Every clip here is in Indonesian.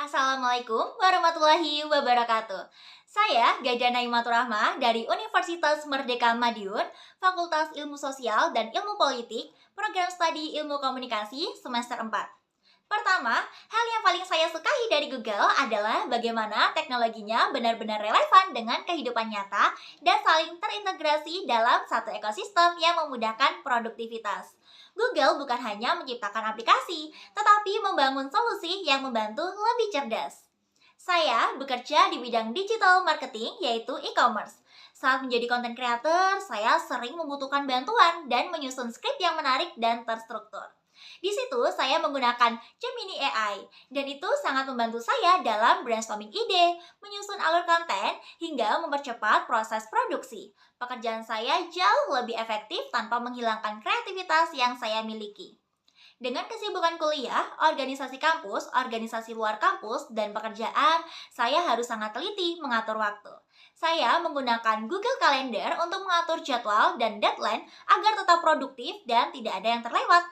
Assalamualaikum warahmatullahi wabarakatuh. Saya Gajah Naimatur Rahma dari Universitas Merdeka Madiun, Fakultas Ilmu Sosial dan Ilmu Politik, Program Studi Ilmu Komunikasi semester 4. Pertama, hal yang paling saya sukai dari Google adalah bagaimana teknologinya benar-benar relevan dengan kehidupan nyata dan saling terintegrasi dalam satu ekosistem yang memudahkan produktivitas. Google bukan hanya menciptakan aplikasi, tetapi membangun solusi yang membantu lebih cerdas. Saya bekerja di bidang digital marketing, yaitu e-commerce. Saat menjadi content creator, saya sering membutuhkan bantuan dan menyusun skrip yang menarik dan terstruktur. Di situ saya menggunakan Gemini AI dan itu sangat membantu saya dalam brainstorming ide, menyusun alur konten hingga mempercepat proses produksi. Pekerjaan saya jauh lebih efektif tanpa menghilangkan kreativitas yang saya miliki. Dengan kesibukan kuliah, organisasi kampus, organisasi luar kampus, dan pekerjaan, saya harus sangat teliti mengatur waktu. Saya menggunakan Google Calendar untuk mengatur jadwal dan deadline agar tetap produktif dan tidak ada yang terlewat.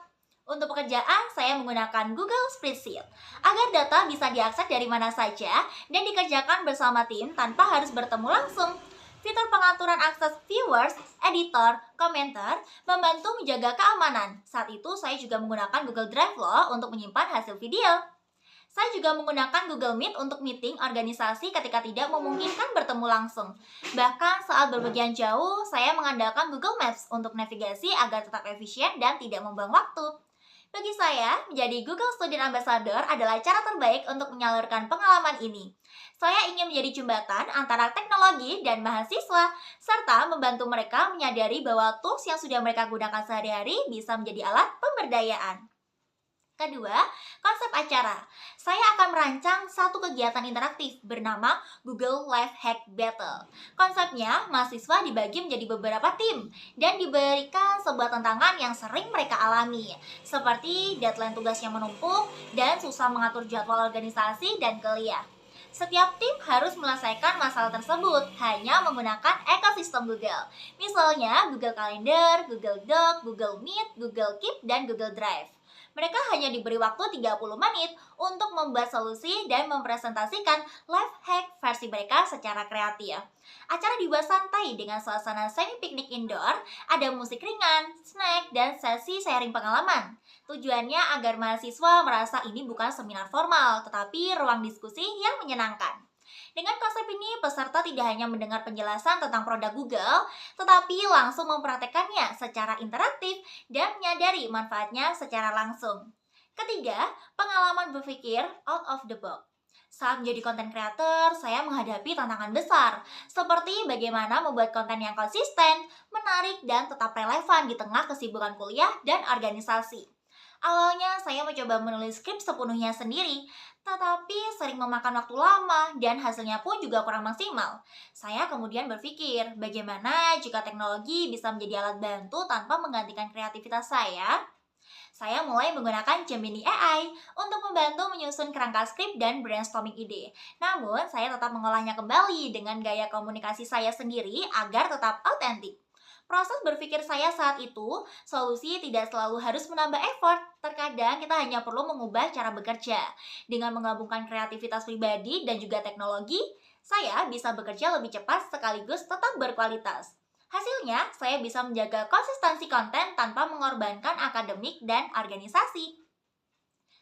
Untuk pekerjaan, saya menggunakan Google Spreadsheet agar data bisa diakses dari mana saja dan dikerjakan bersama tim tanpa harus bertemu langsung. Fitur pengaturan akses viewers, editor, komentar membantu menjaga keamanan. Saat itu saya juga menggunakan Google Drive loh untuk menyimpan hasil video. Saya juga menggunakan Google Meet untuk meeting organisasi ketika tidak memungkinkan bertemu langsung. Bahkan saat berpergian jauh, saya mengandalkan Google Maps untuk navigasi agar tetap efisien dan tidak membuang waktu. Bagi saya, menjadi Google Student Ambassador adalah cara terbaik untuk menyalurkan pengalaman ini. Saya ingin menjadi jembatan antara teknologi dan mahasiswa, serta membantu mereka menyadari bahwa tools yang sudah mereka gunakan sehari-hari bisa menjadi alat pemberdayaan. Kedua, konsep acara. Saya akan merancang satu kegiatan interaktif bernama Google Life Hack Battle. Konsepnya, mahasiswa dibagi menjadi beberapa tim dan diberikan sebuah tantangan yang sering mereka alami, seperti deadline tugas yang menumpuk dan susah mengatur jadwal organisasi dan kuliah. Setiap tim harus menyelesaikan masalah tersebut hanya menggunakan ekosistem Google. Misalnya Google Calendar, Google Doc, Google Meet, Google Keep, dan Google Drive. Mereka hanya diberi waktu 30 menit untuk membuat solusi dan mempresentasikan life hack versi mereka secara kreatif. Acara dibuat santai dengan suasana semi piknik indoor, ada musik ringan, snack, dan sesi sharing pengalaman. Tujuannya agar mahasiswa merasa ini bukan seminar formal, tetapi ruang diskusi yang menyenangkan. Dengan konsep ini, peserta tidak hanya mendengar penjelasan tentang produk Google, tetapi langsung mempraktekannya secara interaktif dan menyadari manfaatnya secara langsung. Ketiga, pengalaman berpikir out of the box. Saat menjadi content creator, saya menghadapi tantangan besar, seperti bagaimana membuat konten yang konsisten, menarik, dan tetap relevan di tengah kesibukan kuliah dan organisasi. Awalnya saya mencoba menulis skrip sepenuhnya sendiri, tetapi sering memakan waktu lama dan hasilnya pun juga kurang maksimal. Saya kemudian berpikir, bagaimana jika teknologi bisa menjadi alat bantu tanpa menggantikan kreativitas saya? Saya mulai menggunakan Gemini AI untuk membantu menyusun kerangka skrip dan brainstorming ide. Namun, saya tetap mengolahnya kembali dengan gaya komunikasi saya sendiri agar tetap autentik. Proses berpikir saya saat itu, solusi tidak selalu harus menambah effort. Terkadang kita hanya perlu mengubah cara bekerja. Dengan menggabungkan kreativitas pribadi dan juga teknologi, saya bisa bekerja lebih cepat sekaligus tetap berkualitas. Hasilnya, saya bisa menjaga konsistensi konten tanpa mengorbankan akademik dan organisasi.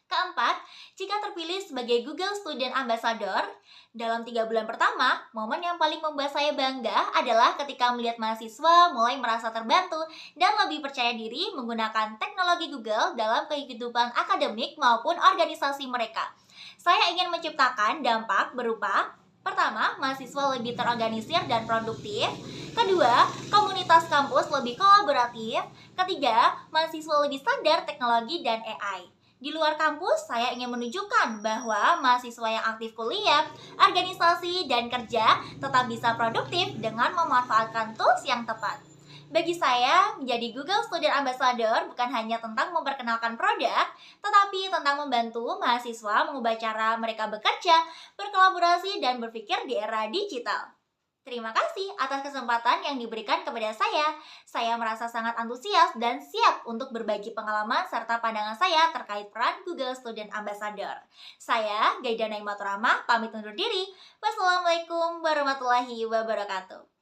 Keempat, jika terpilih sebagai Google Student Ambassador, dalam 3 bulan pertama, momen yang paling membuat saya bangga adalah ketika melihat mahasiswa mulai merasa terbantu dan lebih percaya diri menggunakan teknologi Google dalam kehidupan akademik maupun organisasi mereka. Saya ingin menciptakan dampak berupa: pertama, mahasiswa lebih terorganisir dan produktif. Kedua, komunitas kampus lebih kolaboratif. Ketiga, mahasiswa lebih sadar teknologi dan AI. Di luar kampus, saya ingin menunjukkan bahwa mahasiswa yang aktif kuliah, organisasi, dan kerja tetap bisa produktif dengan memanfaatkan tools yang tepat. Bagi saya, menjadi Google Student Ambassador bukan hanya tentang memperkenalkan produk, tetapi tentang membantu mahasiswa mengubah cara mereka bekerja, berkolaborasi, dan berpikir di era digital. Terima kasih atas kesempatan yang diberikan kepada saya. Saya merasa sangat antusias dan siap untuk berbagi pengalaman serta pandangan saya terkait peran Google Student Ambassador. Saya, Gaida Naimaturama, pamit undur diri. Wassalamualaikum warahmatullahi wabarakatuh.